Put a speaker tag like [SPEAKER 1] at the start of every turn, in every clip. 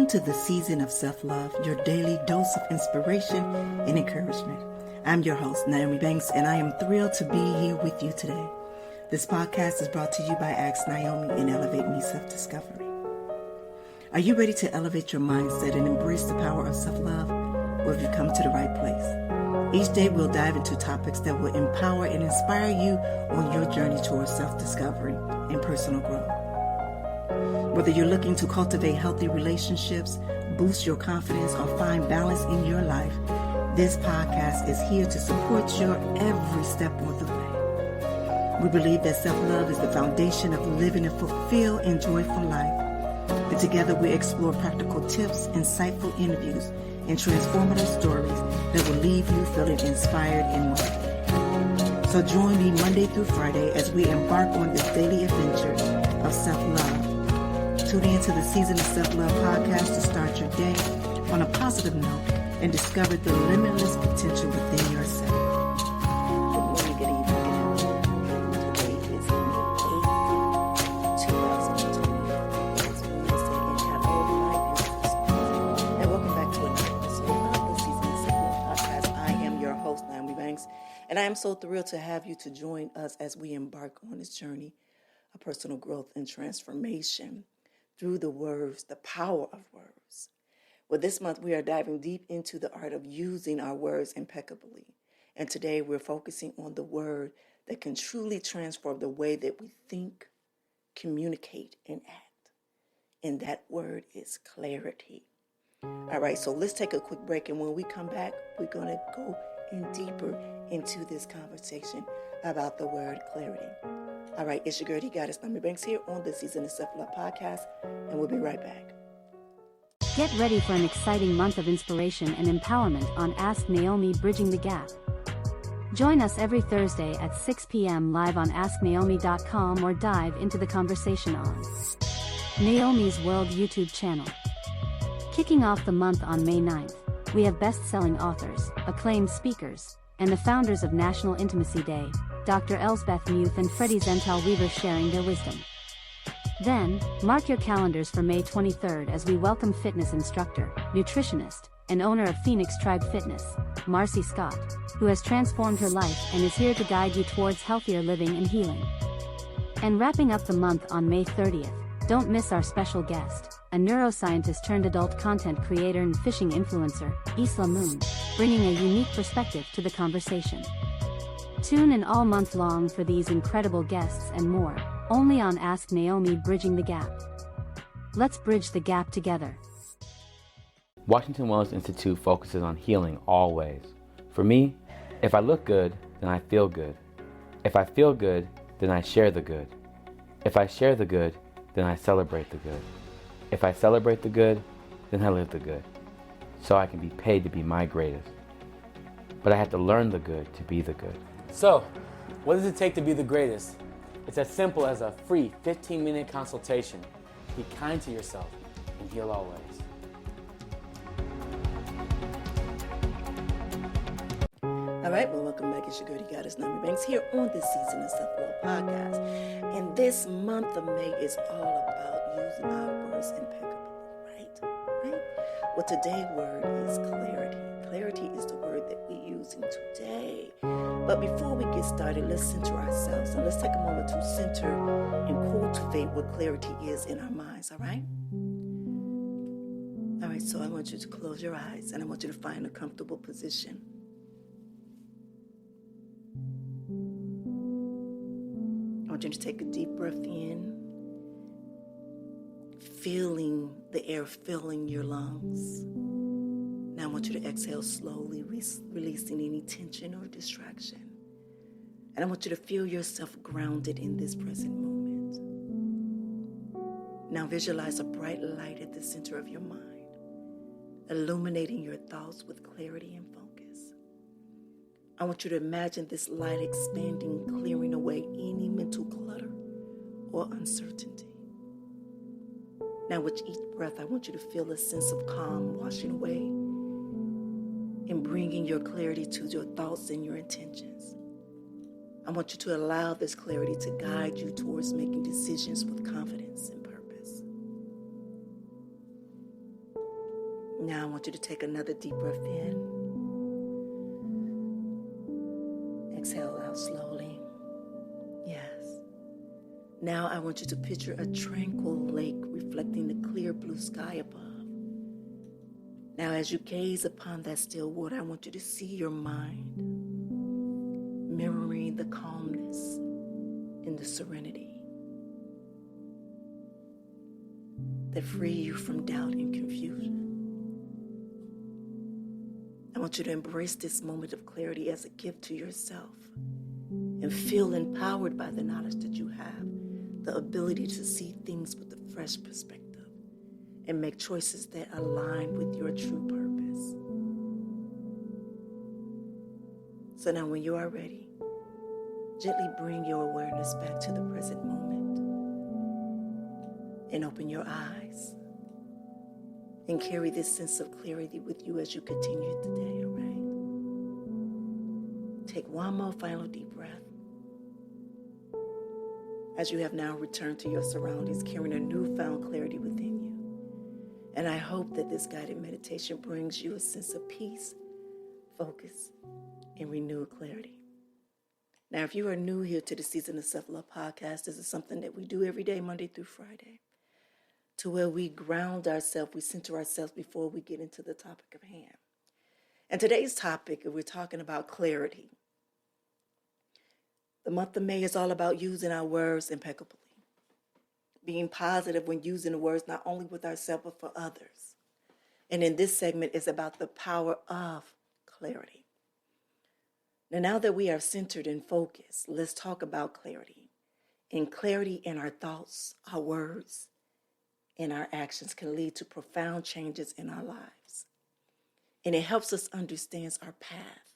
[SPEAKER 1] Welcome to the season of self-love, your daily dose of inspiration and encouragement. I'm your host, Naomi Banks, and I am thrilled to be here with you today. This podcast is brought to you by Ask Naomi and Elevate Me Self-Discovery. Are you ready to elevate your mindset and embrace the power of self-love? Well, have you come to the right place? Each day we'll dive into topics that will empower and inspire you on your journey towards self-discovery and personal growth. Whether you're looking to cultivate healthy relationships, boost your confidence, or find balance in your life, this podcast is here to support your every step of the way. We believe that self-love is the foundation of living a fulfilled and joyful life. And together we explore practical tips, insightful interviews, and transformative stories that will leave you feeling inspired and motivated. So join me Monday through Friday as we embark on this daily adventure of self-love. Tune into the Season of Self-Love podcast to start your day on a positive note and discover the limitless potential within yourself. Good morning, good evening, today is May 8th, 2020. It's Wednesday, and hello, my beautiful souls. And welcome back to another episode of the Season of Self-Love podcast. I am your host, Naomi Banks, and I am so thrilled to have you to join us as we embark on this journey of personal growth and transformation through the words, the power of words. Well, this month we are diving deep into the art of using our words impeccably. And today we're focusing on the word that can truly transform the way that we think, communicate, and act. And that word is clarity. All right, so let's take a quick break. And when we come back, we're going to go in deeper into this conversation about the word clarity. All right, it's your girl, Goddess Naomi Banks here on the Season of Self-Love podcast, and we'll be right back.
[SPEAKER 2] Get ready for an exciting month of inspiration and empowerment on Ask Naomi Bridging the Gap. Join us every Thursday at 6 p.m. live on AskNaomi.com or dive into the conversation on Naomi's World YouTube channel. Kicking off the month on May 9th, we have best-selling authors, acclaimed speakers, and the founders of National Intimacy Day, Dr. Elsbeth Muth and Freddie Zental Weaver sharing their wisdom. Then, mark your calendars for May 23rd as we welcome fitness instructor, nutritionist, and owner of Phoenix Tribe Fitness, Marcy Scott, who has transformed her life and is here to guide you towards healthier living and healing. And wrapping up the month on May 30th, don't miss our special guest, a neuroscientist turned adult content creator and fishing influencer, Isla Moon, bringing a unique perspective to the conversation. Tune in all month long for these incredible guests and more, only on Ask Naomi Bridging the Gap. Let's bridge the gap together.
[SPEAKER 3] Washington Wellness Institute focuses on healing always. For me, if I look good, then I feel good. If I feel good, then I share the good. If I share the good, then I celebrate the good. If I celebrate the good, then I live the good. So I can be paid to be my greatest. But I have to learn the good to be the good.
[SPEAKER 4] So, what does it take to be the greatest? It's as simple as a free 15-minute consultation. Be kind to yourself and heal always.
[SPEAKER 1] All right, well, welcome back. It's your girl, Goddess Naomi Banks here on this Season of Self-Love podcast. And this month of May is all about using our words impeccably, right? Well, today's word is clarity. Clarity is the word that we're using today. But before we get started, let's center ourselves and let's take a moment to center and cultivate what clarity is in our minds, all right? All right, so I want you to close your eyes and I want you to find a comfortable position. I want you to take a deep breath in, feeling the air filling your lungs. Now I want you to exhale slowly, releasing any tension or distraction. And I want you to feel yourself grounded in this present moment. Now visualize a bright light at the center of your mind, illuminating your thoughts with clarity and focus. I want you to imagine this light expanding, clearing away any mental clutter or uncertainty. Now with each breath, I want you to feel a sense of calm washing away and bringing your clarity to your thoughts and your intentions. I want you to allow this clarity to guide you towards making decisions with confidence and purpose. Now I want you to take another deep breath in. Exhale out slowly. Yes. Now I want you to picture a tranquil lake reflecting the clear blue sky above. Now as you gaze upon that still water, I want you to see your mind mirroring the calmness and the serenity that free you from doubt and confusion. I want you to embrace this moment of clarity as a gift to yourself and feel empowered by the knowledge that you have, the ability to see things with a fresh perspective and make choices that align with your true purpose. So now when you are ready, gently bring your awareness back to the present moment and open your eyes and carry this sense of clarity with you as you continue today, all right? Take one more final deep breath as you have now returned to your surroundings, carrying a newfound clarity within you. And I hope that this guided meditation brings you a sense of peace, focus, and renewed clarity. Now, if you are new here to the Season of Self-Love podcast, this is something that we do every day, Monday through Friday, to where we ground ourselves, we center ourselves before we get into the topic of hand. And today's topic, we're talking about clarity. The month of May is all about using our words impeccably, being positive when using the words not only with ourselves but for others. And in this segment is about the power of clarity. Now that we are centered and focused, let's talk about clarity. And clarity in our thoughts, our words, and our actions can lead to profound changes in our lives. And it helps us understand our path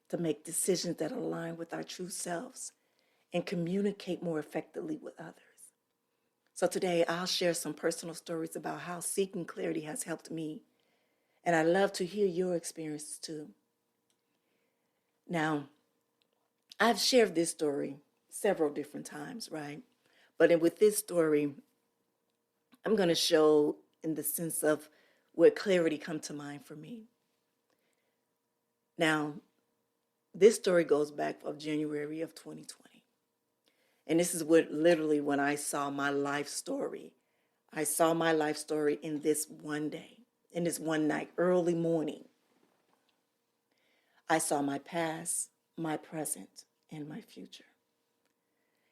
[SPEAKER 1] to make decisions that align with our true selves and communicate more effectively with others. So today I'll share some personal stories about how seeking clarity has helped me. And I'd love to hear your experiences too. Now, I've shared this story several different times, right? But with this story, I'm going to show in the sense of where clarity come to mind for me. Now, this story goes back of January of 2020. And this is literally when I saw my life story. I saw my life story in this one day, in this one night, early morning. I saw my past, my present, and my future.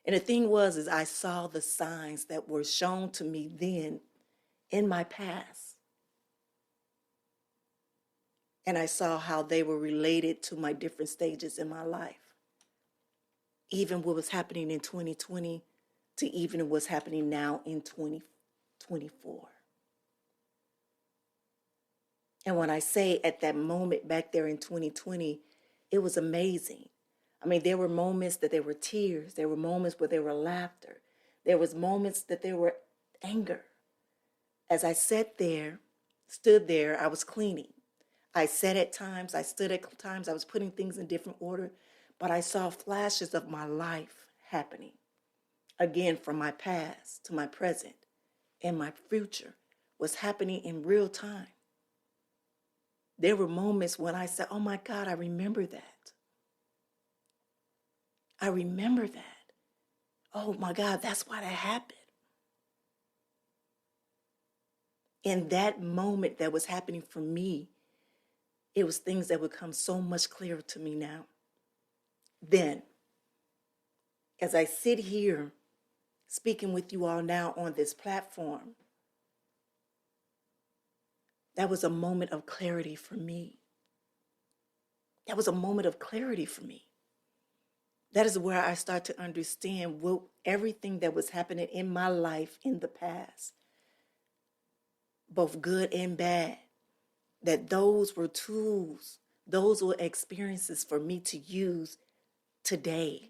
[SPEAKER 1] And the thing is I saw the signs that were shown to me then in my past. And I saw how they were related to my different stages in my life. Even what was happening in 2020 to even what's happening now in 2024. And when I say at that moment back there in 2020, it was amazing. I mean, there were moments that there were tears. There were moments where there were laughter. There was moments that there were anger. As I stood there, I was cleaning. I sat at times, I stood at times, I was putting things in different order, but I saw flashes of my life happening. Again, from my past to my present and my future was happening in real time. There were moments when I said, oh my God, I remember that. I remember that. Oh my God, that's why that happened. In that moment that was happening for me, it was things that would come so much clearer to me now. Then, as I sit here speaking with you all now on this platform, that was a moment of clarity for me. That was a moment of clarity for me. That is where I start to understand everything that was happening in my life in the past, both good and bad, that those were tools, those were experiences for me to use today,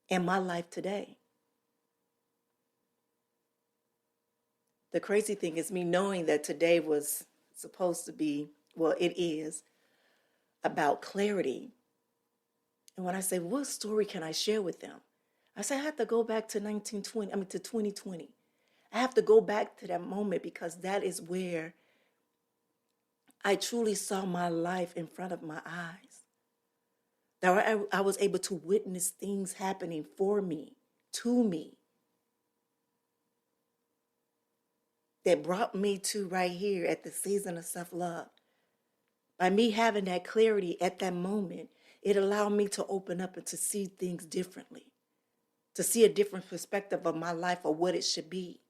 [SPEAKER 1] in my life today. The crazy thing is me knowing that today was supposed to be, well, it is, about clarity. And when I say, what story can I share with them? I say, I have to go back to 2020. I have to go back to that moment because that is where I truly saw my life in front of my eyes. That I was able to witness things happening for me, to me, that brought me to right here at the season of self-love. By me having that clarity at that moment, it allowed me to open up and to see things differently, to see a different perspective of my life or what it should be.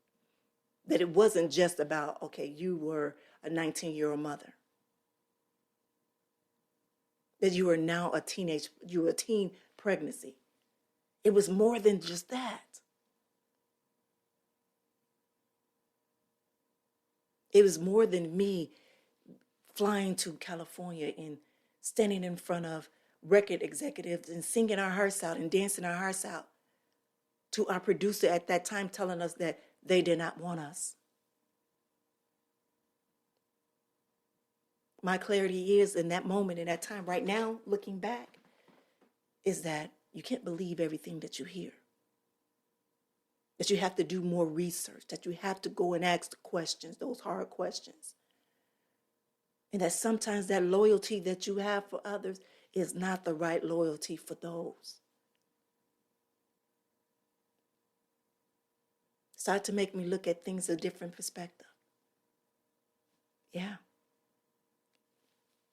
[SPEAKER 1] That it wasn't just about, okay, you were a 19-year-old mother. That you are now you were a teen pregnancy. It was more than just that. It was more than me flying to California and standing in front of record executives and singing our hearts out and dancing our hearts out to our producer at that time telling us that they did not want us. My clarity is in that moment, in that time, right now, looking back, is that you can't believe everything that you hear. That you have to do more research, that you have to go and ask the questions, those hard questions. And that sometimes that loyalty that you have for others is not the right loyalty for those. Start to make me look at things a different perspective. Yeah.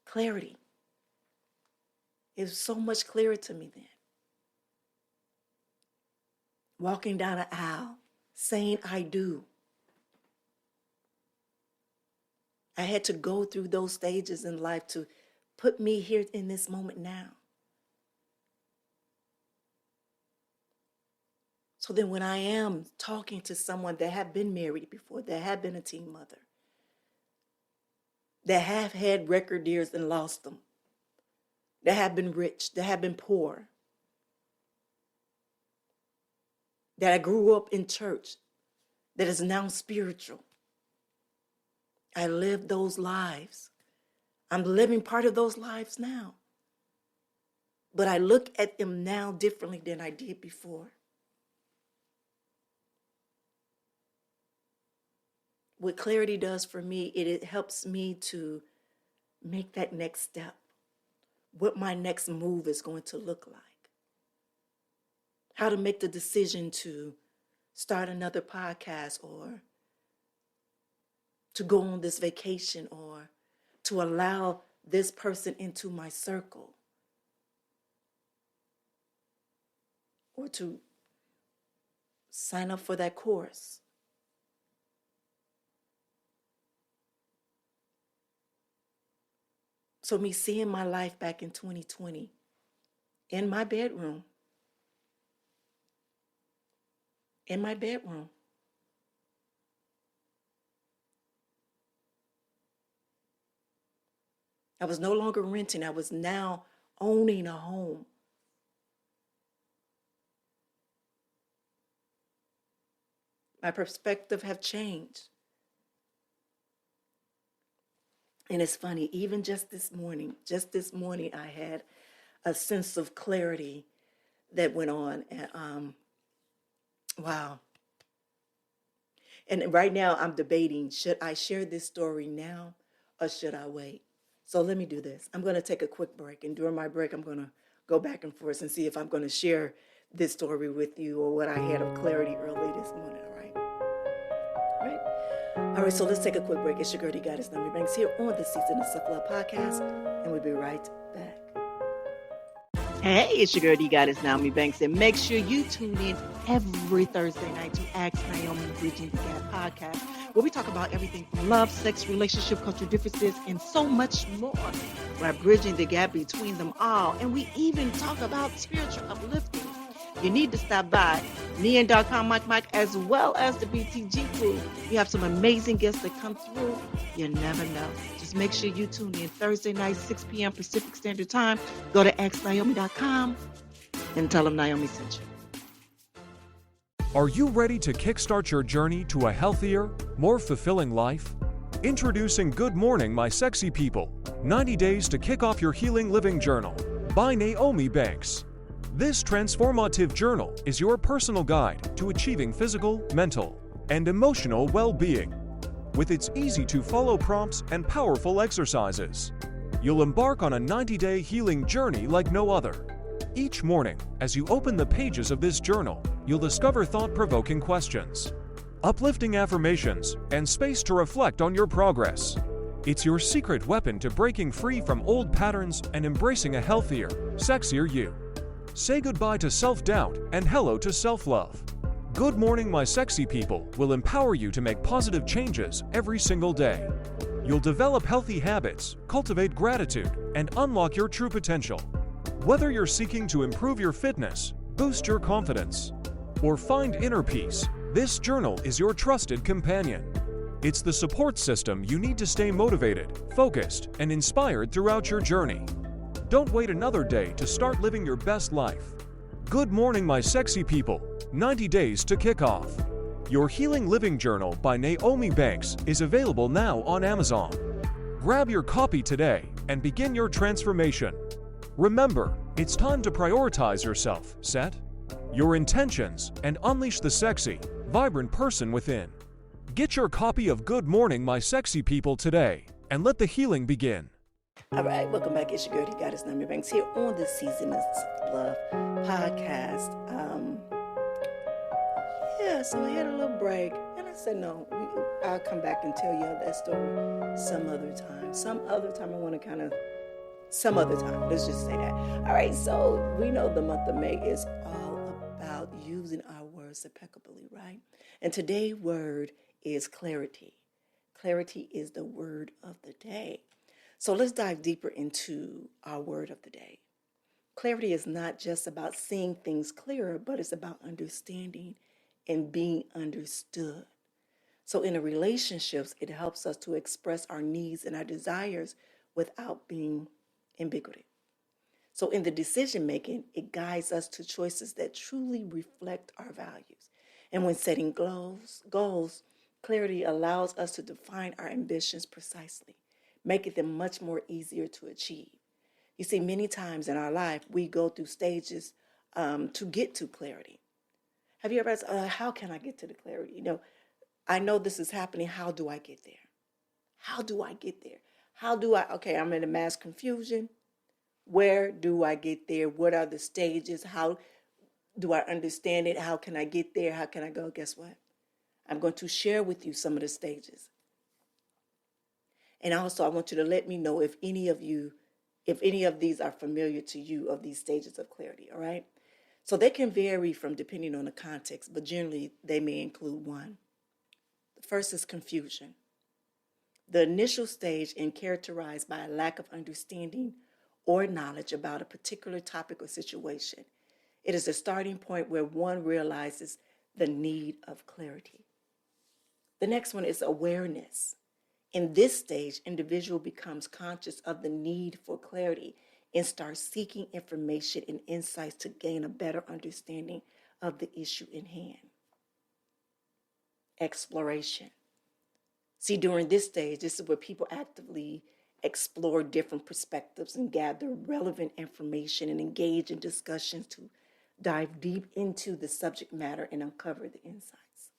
[SPEAKER 1] Clarity. It was so much clearer to me then. Walking down an aisle, saying I do. I had to go through those stages in life to put me here in this moment now. So then when I am talking to someone that have been married before, that have been a teen mother, that have had record deals and lost them, that have been rich, that have been poor, that I grew up in church, that is now spiritual. I lived those lives. I'm living part of those lives now. But I look at them now differently than I did before. What clarity does for me, it helps me to make that next step, what my next move is going to look like. How to make the decision to start another podcast or to go on this vacation or to allow this person into my circle or to sign up for that course. So me seeing my life back in 2020 in my bedroom, I was no longer renting. I was now owning a home. My perspective have changed. And it's funny, even just this morning, I had a sense of clarity that went on. And wow. And right now I'm debating, should I share this story now or should I wait? So let me do this. I'm going to take a quick break. And during my break, I'm going to go back and forth and see if I'm going to share this story with you or what I had of clarity early this morning. All right, so let's take a quick break. It's your girl, the goddess, Naomi here on the Season of Self-Love podcast, and we'll be right back. Hey, it's your girl, the goddess, Naomi Banks, and make sure you tune in every Thursday night to Ask Naomi Bridging the Gap podcast, where we talk about everything from love, sex, relationship, cultural differences, and so much more. We're bridging the gap between them all, and we even talk about spiritual uplifting. You need to stop by Neon.com, Mike, as well as the BTG crew. We have some amazing guests that come through. You never know. Just make sure you tune in Thursday night, 6 p.m. Pacific Standard Time. Go to axnaomi.com and tell them Naomi sent you.
[SPEAKER 5] Are you ready to kickstart your journey to a healthier, more fulfilling life? Introducing Good Morning, My Sexy People, 90 Days to Kick Off Your Healing Living Journal by Naomi Banks. This transformative journal is your personal guide to achieving physical, mental, and emotional well-being. with its easy-to-follow prompts and powerful exercises. You'll embark on a 90-day healing journey like no other. Each morning, as you open the pages of this journal, you'll discover thought-provoking questions, uplifting affirmations, and space to reflect on your progress. It's your secret weapon to breaking free from old patterns and embracing a healthier, sexier you. Say goodbye to self-doubt and hello to self-love. Good Morning, My Sexy People will empower you to make positive changes every single day. You'll develop healthy habits, cultivate gratitude, and unlock your true potential. Whether you're seeking to improve your fitness, boost your confidence, or find inner peace, this journal is your trusted companion. It's the support system you need to stay motivated, focused, and inspired throughout your journey. Don't wait another day to start living your best life. Good Morning, My Sexy People, 90 Days to Kick Off. Your Healing Living Journal by Naomi Banks is available now on Amazon. Grab your copy today and begin your transformation. Remember, it's time to prioritize yourself, set your intentions, and unleash the sexy, vibrant person within. Get your copy of Good Morning, My Sexy People today, and let the healing begin.
[SPEAKER 1] All right, welcome back. It's your girl, the goddess Naomi Banks, here on the Season of Love podcast. So I had a little break, and I said, no, I'll come back and tell y'all that story some other time. Some other time, let's just say that. All right, so we know the month of May is all about using our words impeccably, right? And today's word is clarity. Clarity is the word of the day. So let's dive deeper into our word of the day. Clarity is not just about seeing things clearer, but it's about understanding and being understood. So in the relationships, it helps us to express our needs and our desires without being ambiguous. So in the decision making, it guides us to choices that truly reflect our values. And when setting goals, clarity allows us to define our ambitions precisely, making them much more easier to achieve. You see, many times in our life, we go through stages to get to clarity. Have you ever asked, how can I get to the clarity? You know, I know this is happening. How do I get there? How do I get there? Okay, I'm in a mass confusion. Where do I get there? What are the stages? How do I understand it? How can I get there? How can I go? Guess what? I'm going to share with you some of the stages. And also, I want you to let me know if any of these are familiar to you, of these stages of clarity, all right? So they can vary from depending on the context, but generally they may include one. The first is confusion. The initial stage is characterized by a lack of understanding or knowledge about a particular topic or situation. It is a starting point where one realizes the need of clarity. The next one is awareness. In this stage, individual becomes conscious of the need for clarity and starts seeking information and insights to gain a better understanding of the issue in hand. Exploration. See, during this stage, this is where people actively explore different perspectives and gather relevant information and engage in discussions to dive deep into the subject matter and uncover the insights.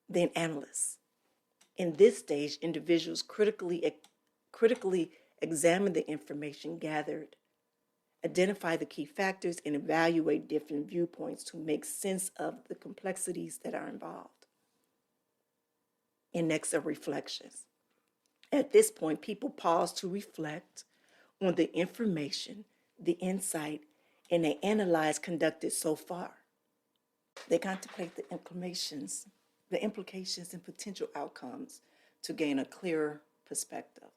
[SPEAKER 1] Then analysts. In this stage, individuals critically examine the information gathered, identify the key factors, and evaluate different viewpoints to make sense of the complexities that are involved. And next are reflections. At this point, people pause to reflect on the information, the insight, and they analyze conducted so far. They contemplate the implications and potential outcomes to gain a clearer perspective.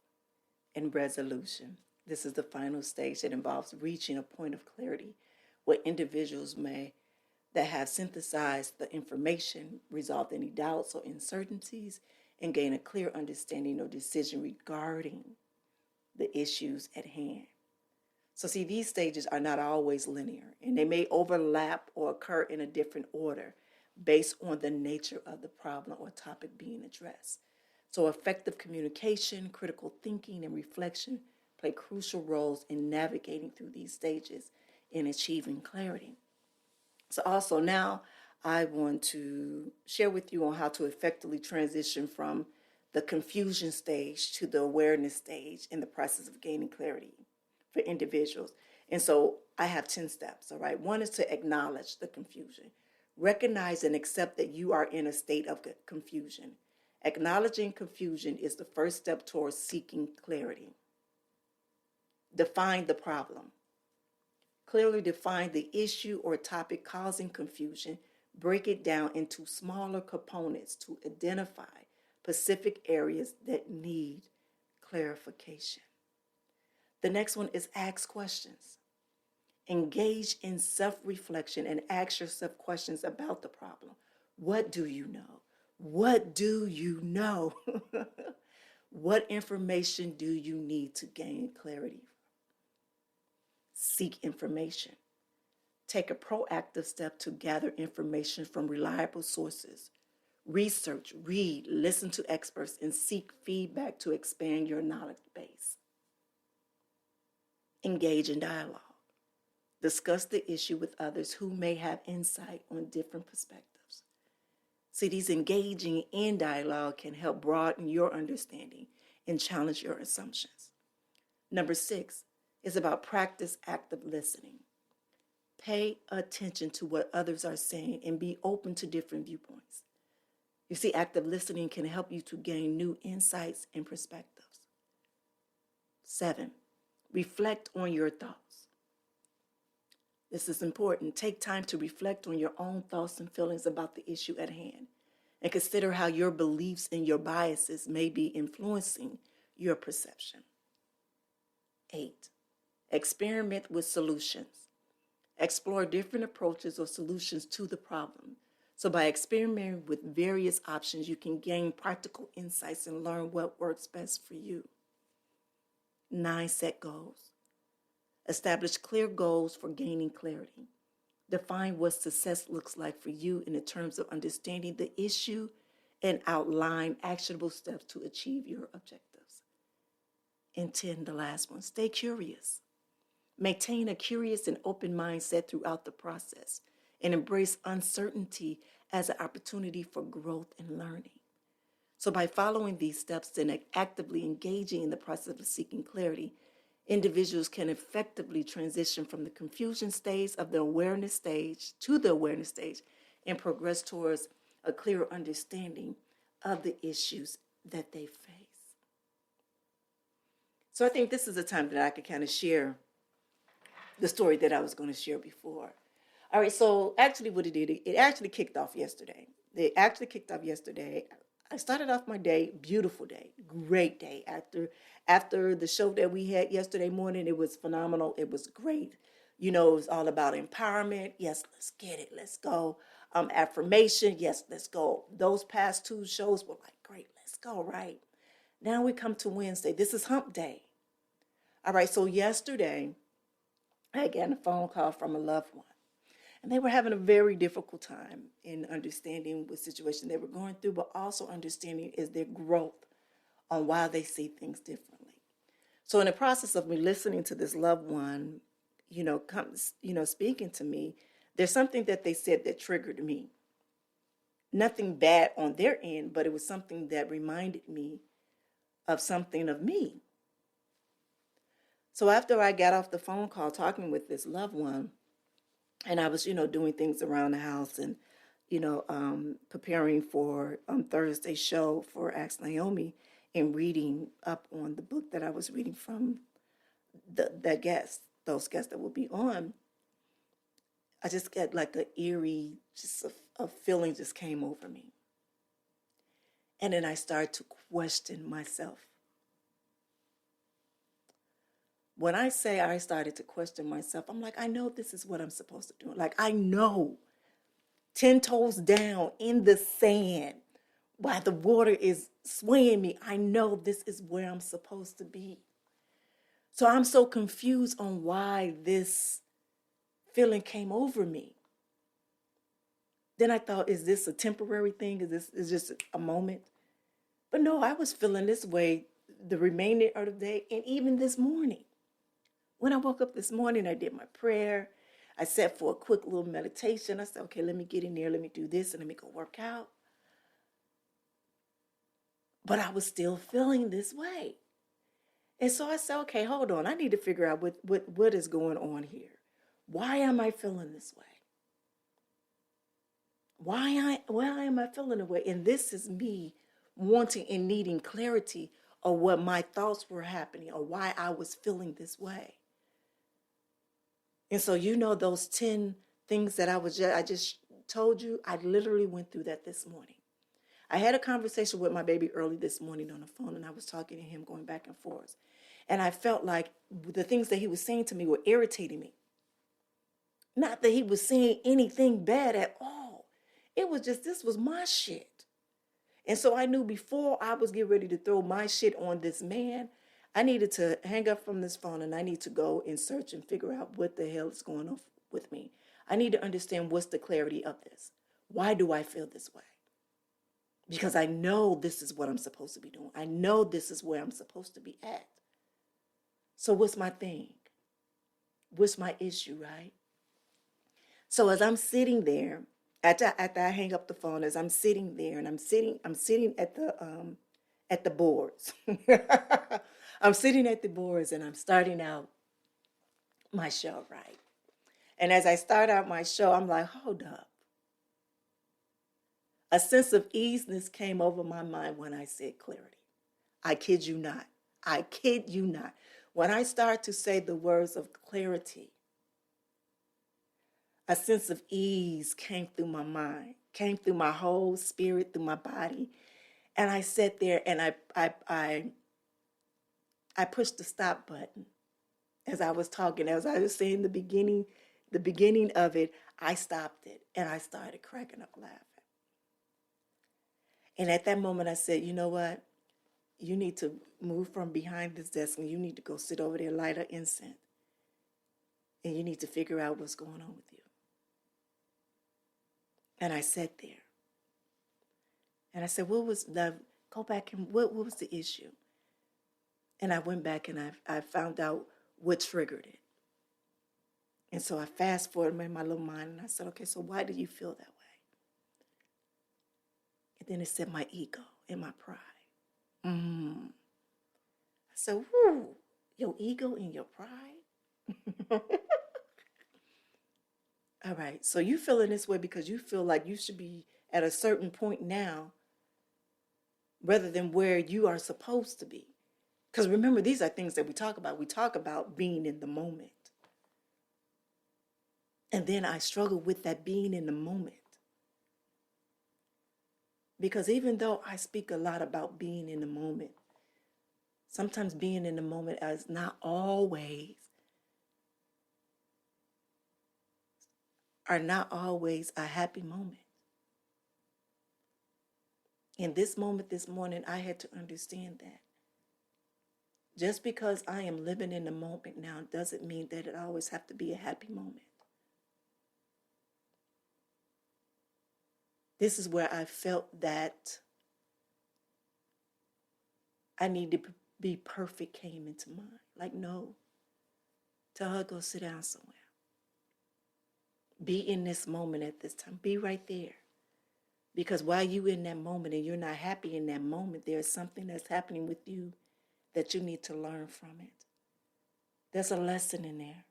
[SPEAKER 1] And resolution. This is the final stage that involves reaching a point of clarity where individuals that have synthesized the information, resolved any doubts or uncertainties, and gain a clear understanding or decision regarding the issues at hand. So see, these stages are not always linear, and they may overlap or occur in a different order based on the nature of the problem or topic being addressed. So effective communication, critical thinking, and reflection play crucial roles in navigating through these stages and achieving clarity. So also now I want to share with you on how to effectively transition from the confusion stage to the awareness stage in the process of gaining clarity for individuals. And so I have 10 steps, all right? One is to acknowledge the confusion. Recognize and accept that you are in a state of confusion. Acknowledging confusion is the first step towards seeking clarity. Define the problem. Clearly define the issue or topic causing confusion. Break it down into smaller components to identify specific areas that need clarification. The next one is ask questions. Engage in self-reflection and ask yourself questions about the problem. What do you know? What do you know? What information do you need to gain clarity? Seek information. Take a proactive step to gather information from reliable sources. Research, read, listen to experts, and seek feedback to expand your knowledge base. Engage in dialogue. Discuss the issue with others who may have insight on different perspectives. See, these engaging in dialogue can help broaden your understanding and challenge your assumptions. Number 6 is about practice active listening. Pay attention to what others are saying and be open to different viewpoints. You see, active listening can help you to gain new insights and perspectives. 7, reflect on your thoughts. This is important. Take time to reflect on your own thoughts and feelings about the issue at hand and consider how your beliefs and your biases may be influencing your perception. 8, experiment with solutions. Explore different approaches or solutions to the problem. So by experimenting with various options, you can gain practical insights and learn what works best for you. 9, set goals. Establish clear goals for gaining clarity. Define what success looks like for you in the terms of understanding the issue and outline actionable steps to achieve your objectives. And 10, the last one, stay curious. Maintain a curious and open mindset throughout the process and embrace uncertainty as an opportunity for growth and learning. So by following these steps and actively engaging in the process of seeking clarity, individuals can effectively transition from the confusion stage of the awareness stage to the awareness stage and progress towards a clearer understanding of the issues that they face. So I think this is a time that I could kind of share the story that I was going to share before. All right, so actually what it did, it actually kicked off yesterday. I started off my day, beautiful day, great day. After the show that we had yesterday morning, it was phenomenal. It was great. You know, it was all about empowerment. Yes, let's get it. Let's go. Affirmation. Yes, let's go. Those past 2 shows were like, great, let's go, right? Now we come to Wednesday. This is hump day. All right, so yesterday, I got a phone call from a loved one. And they were having a very difficult time in understanding what situation they were going through, but also understanding is their growth on why they see things differently. So in the process of me listening to this loved one, speaking to me, there's something that they said that triggered me. Nothing bad on their end, but it was something that reminded me of something of me. So after I got off the phone call talking with this loved one, and I was, doing things around the house and, preparing for Thursday's show for Ask Naomi and reading up on the book that I was reading from those guests that will be on, I just get like an eerie, just a feeling just came over me. And then I started to question myself. When I say I started to question myself, I'm like, I know this is what I'm supposed to do. Like, I know, 10 toes down in the sand, while the water is swaying me, I know this is where I'm supposed to be. So I'm so confused on why this feeling came over me. Then I thought, is this a temporary thing? Is just a moment? But no, I was feeling this way the remainder of the day and even this morning. When I woke up this morning, I did my prayer. I sat for a quick little meditation. I said, okay, let me get in there. Let me do this and let me go work out. But I was still feeling this way. And so I said, okay, hold on. I need to figure out what is going on here. Why am I feeling this way? Why am I feeling the way? And this is me wanting and needing clarity of what my thoughts were happening or why I was feeling this way. And so, those 10 things that I just told you, I literally went through that this morning. I had a conversation with my baby early this morning on the phone, and I was talking to him going back and forth. And I felt like the things that he was saying to me were irritating me. Not that he was saying anything bad at all. It was just, this was my shit. And so I knew before I was getting ready to throw my shit on this man, I needed to hang up from this phone and I need to go and search and figure out what the hell is going on with me. I need to understand what's the clarity of this. Why do I feel this way? Because I know this is what I'm supposed to be doing. I know this is where I'm supposed to be at. So what's my thing? What's my issue, right? So as I'm sitting there, after I hang up the phone, as I'm sitting there and I'm sitting at the boards. I'm sitting at the boards and I'm starting out my show, right? And as I start out my show, I'm like, hold up. A sense of easiness came over my mind when I said clarity. I kid you not. I kid you not. When I start to say the words of clarity, a sense of ease came through my mind, came through my whole spirit, through my body. And I sat there and I pushed the stop button as I was talking. As I was saying the beginning of it, I stopped it and I started cracking up laughing. And at that moment I said, you know what? You need to move from behind this desk and you need to go sit over there, light an incense. And you need to figure out what's going on with you. And I sat there. And I said, go back and what was the issue? And I went back and I found out what triggered it. And so I fast forwarded in my little mind and I said, okay, so why do you feel that way? And then it said my ego and my pride. I said, whoo, your ego and your pride? All right, so you feeling this way because you feel like you should be at a certain point now rather than where you are supposed to be. Because remember, these are things that we talk about. We talk about being in the moment. And then I struggle with that being in the moment. Because even though I speak a lot about being in the moment, sometimes being in the moment is not always a happy moment. In this moment this morning, I had to understand that. Just because I am living in the moment now doesn't mean that it always have to be a happy moment. This is where I felt that I need to be perfect came into mind. Like, no, tell her go sit down somewhere. Be in this moment at this time. Be right there. Because while you're in that moment and you're not happy in that moment, there's something that's happening with you that you need to learn from it. There's a lesson in there.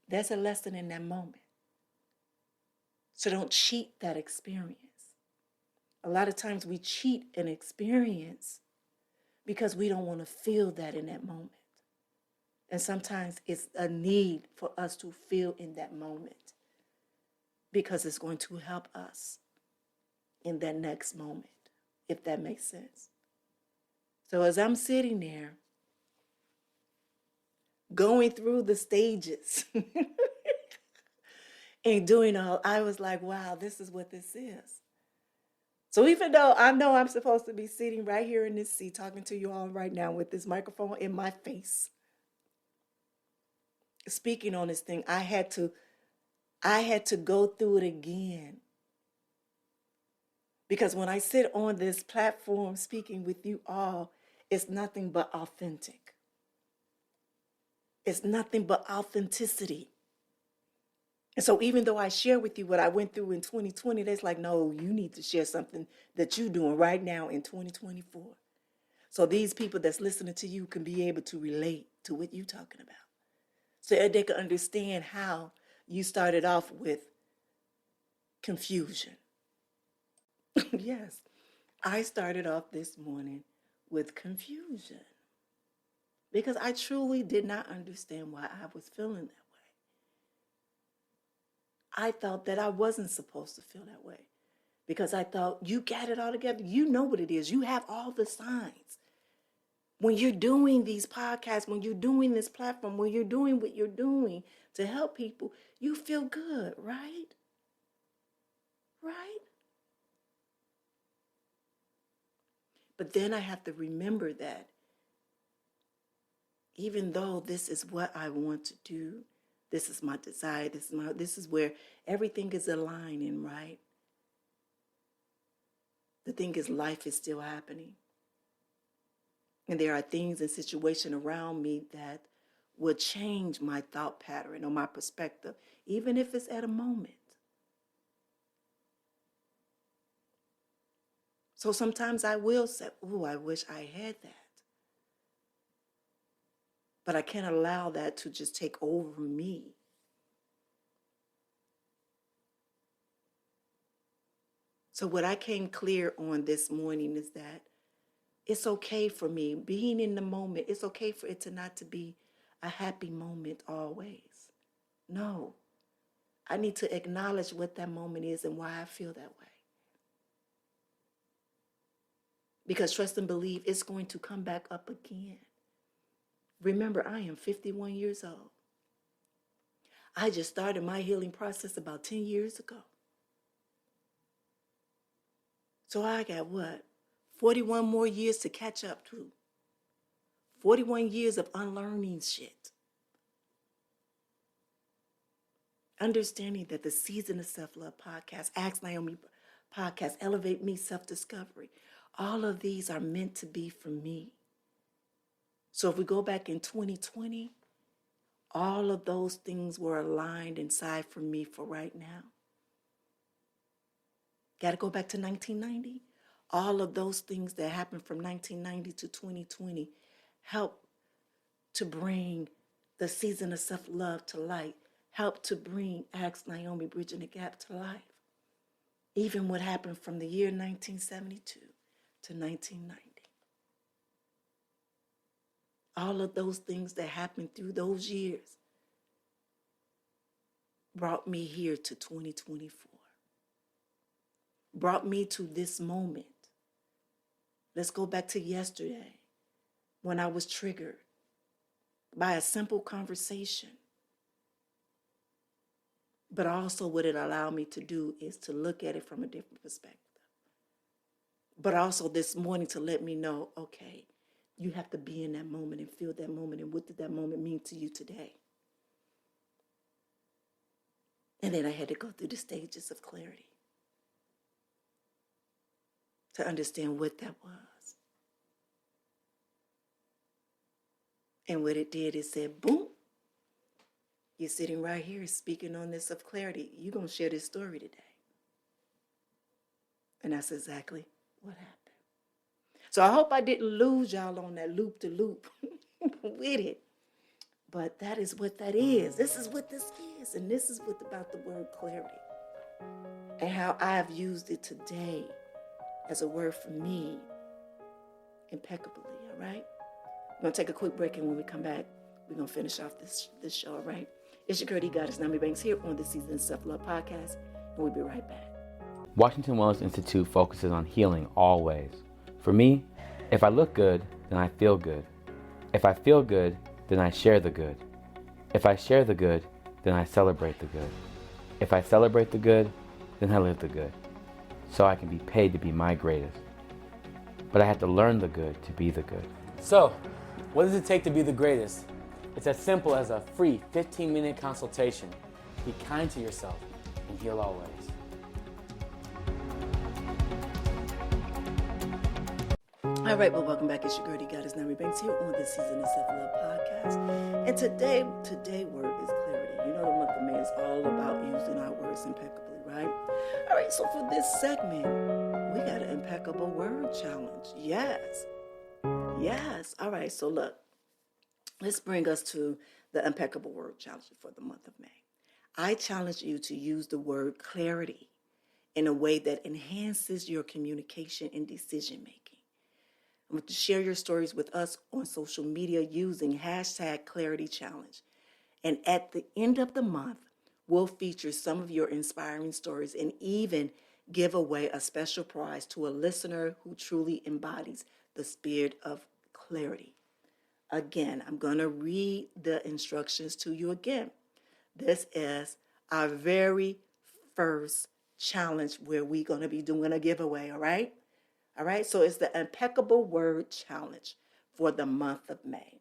[SPEAKER 1] There's a lesson in that moment. So don't cheat that experience. A lot of times we cheat an experience because we don't want to feel that in that moment. And sometimes it's a need for us to feel in that moment because it's going to help us in that next moment, if that makes sense. So as I'm sitting there, going through the stages and doing all, I was like, wow, this is what this is. So even though I know I'm supposed to be sitting right here in this seat talking to you all right now with this microphone in my face, speaking on this thing, I had to go through it again. Because when I sit on this platform speaking with you all, it's nothing but authentic. It's nothing but authenticity. And so even though I share with you what I went through in 2020, that's like, no, you need to share something that you're doing right now in 2024. So these people that's listening to you can be able to relate to what you're talking about. So that they can understand how you started off with confusion. Yes, I started off this morning with confusion because I truly did not understand why I was feeling that way. I thought that I wasn't supposed to feel that way because I thought you got it all together. You know what it is. You have all the signs. When you're doing these podcasts, when you're doing this platform, when you're doing what you're doing to help people, you feel good, right? Right? But then I have to remember that even though this is what I want to do, this is my desire, this is where everything is aligning, right? The thing is, life is still happening. And there are things and situations around me that will change my thought pattern or my perspective, even if it's at a moment. So sometimes I will say, oh, I wish I had that. But I can't allow that to just take over me. So what I came clear on this morning is that it's okay for me, being in the moment, it's okay for it to not to be a happy moment always. No, I need to acknowledge what that moment is and why I feel that way. Because trust and believe it's going to come back up again. Remember, I am 51 years old. I just started my healing process about 10 years ago. So I got what? 41 more years to catch up to. 41 years of unlearning shit. Understanding that the Season of Self-Love podcast, Ask Naomi podcast, Elevate Me Self-Discovery, all of these are meant to be for me. So if we go back in 2020, all of those things were aligned inside for me for right now. Got to go back to 1990. All of those things that happened from 1990 to 2020 help to bring the Season of Self-Love to light, help to bring Ask Naomi Bridging the Gap to life. Even what happened from the year 1972 to 1990. All of those things that happened through those years brought me here to 2024. Brought me to this moment. Let's go back to yesterday when I was triggered by a simple conversation. But also what it allowed me to do is to look at it from a different perspective. But also this morning to let me know, okay, you have to be in that moment and feel that moment. And what did that moment mean to you today? And then I had to go through the stages of clarity to understand what that was. And what it did is said, boom, you're sitting right here speaking on this of clarity. You're going to share this story today. And that's exactly what happened. So I hope I didn't lose y'all on that loop-to-loop with it. But that is what that is. This is what this is. And this is what about the word clarity. And how I've used it today as a word for me, impeccably, all right? We're going to take a quick break, and when we come back, we're going to finish off this show, all right? It's your girl, Goddess Naomi Banks, here on the Season of Self-Love podcast, and we'll be right back.
[SPEAKER 3] Washington Wellness Institute focuses on healing always. For me, if I look good, then I feel good. If I feel good, then I share the good. If I share the good, then I celebrate the good. If I celebrate the good, then I live the good. So I can be paid to be my greatest. But I have to learn the good to be the good.
[SPEAKER 4] So, what does it take to be the greatest? It's as simple as a free 15-minute consultation. Be kind to yourself and heal always.
[SPEAKER 1] All right, well, welcome back. It's your girl, Goddess Naomi Banks here on this season of Self-Love Podcast. And today word is clarity. You know the month of May is all about using our words impeccably, right? All right, so for this segment, we got an impeccable word challenge. Yes. All right, so look, let's bring us to the impeccable word challenge for the month of May. I challenge you to use the word clarity in a way that enhances your communication and decision making. I want to share your stories with us on social media using hashtag Clarity Challenge. And at the end of the month, we'll feature some of your inspiring stories and even give away a special prize to a listener who truly embodies the spirit of clarity. Again, I'm going to read the instructions to you again. This is our very first challenge where we're going to be doing a giveaway, all right? All right, so it's the impeccable word challenge for the month of May.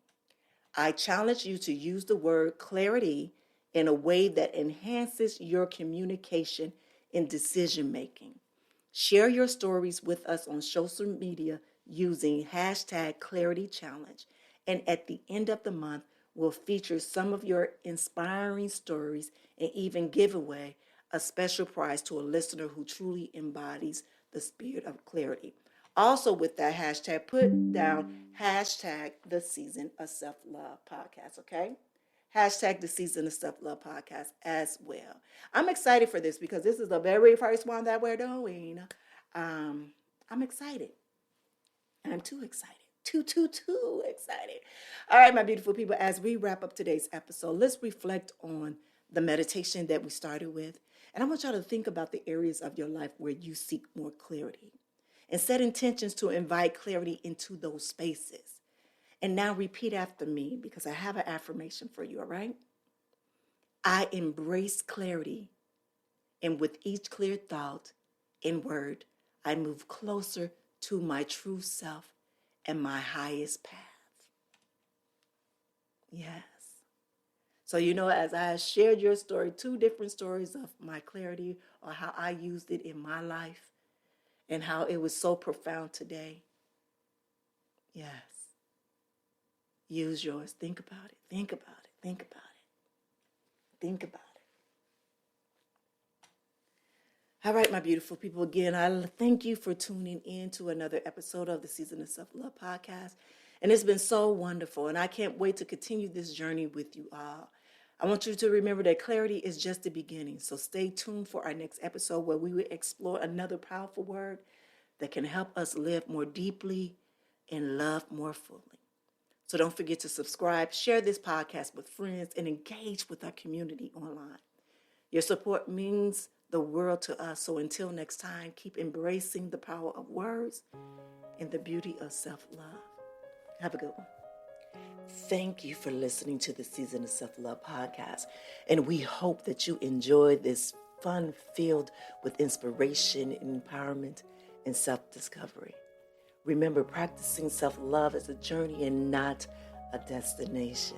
[SPEAKER 1] I challenge you to use the word clarity in a way that enhances your communication and decision making. Share your stories with us on social media using hashtag Clarity Challenge. And at the end of the month, we'll feature some of your inspiring stories and even give away a special prize to a listener who truly embodies the spirit of clarity. Also with that hashtag, put down hashtag the season of self-love podcast, okay? Hashtag the season of self-love podcast as well. I'm excited for this because this is the very first one that we're doing. I'm excited. I'm too excited. Too excited. All right, my beautiful people, as we wrap up today's episode, let's reflect on the meditation that we started with. And I want y'all to think about the areas of your life where you seek more clarity and set intentions to invite clarity into those spaces. And now repeat after me because I have an affirmation for you, all right? I embrace clarity, and with each clear thought and word, I move closer to my true self and my highest path. Yes. So, as I shared your story, 2 different stories of my clarity or how I used it in my life and how it was so profound today. Yes. Use yours. Think about it. Think about it. Think about it. Think about it. All right, my beautiful people. Again, I thank you for tuning in to another episode of the Season of Self-Love Podcast. And it's been so wonderful. And I can't wait to continue this journey with you all. I want you to remember that clarity is just the beginning. So stay tuned for our next episode where we will explore another powerful word that can help us live more deeply and love more fully. So don't forget to subscribe, share this podcast with friends, and engage with our community online. Your support means the world to us. So until next time, keep embracing the power of words and the beauty of self-love. Have a good one. Thank you for listening to the Season of Self-Love podcast. And we hope that you enjoyed this fun filled with inspiration, empowerment, and self-discovery. Remember, practicing self-love is a journey and not a destination.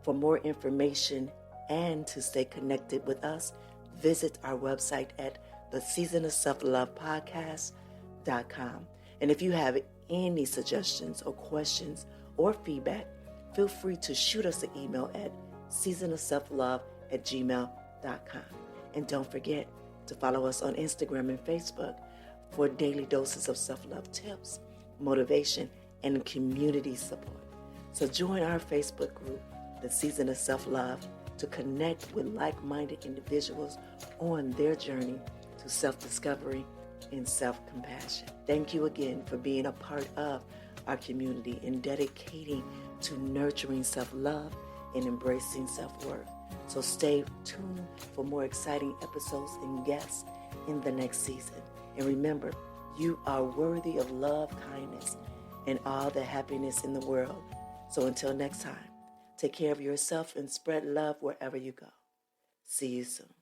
[SPEAKER 1] For more information and to stay connected with us, visit our website at theseasonofselflovepodcast.com. And if you have any suggestions or questions or feedback, feel free to shoot us an email at seasonofselflove@gmail.com. And don't forget to follow us on Instagram and Facebook for daily doses of self-love tips, motivation, and community support. So join our Facebook group, The Season of Self-Love, to connect with like-minded individuals on their journey to self-discovery and self-compassion. Thank you again for being a part of our community and dedicating to nurturing self-love and embracing self-worth. So stay tuned for more exciting episodes and guests in the next season. And remember, you are worthy of love, kindness, and all the happiness in the world. So until next time, take care of yourself and spread love wherever you go. See you soon.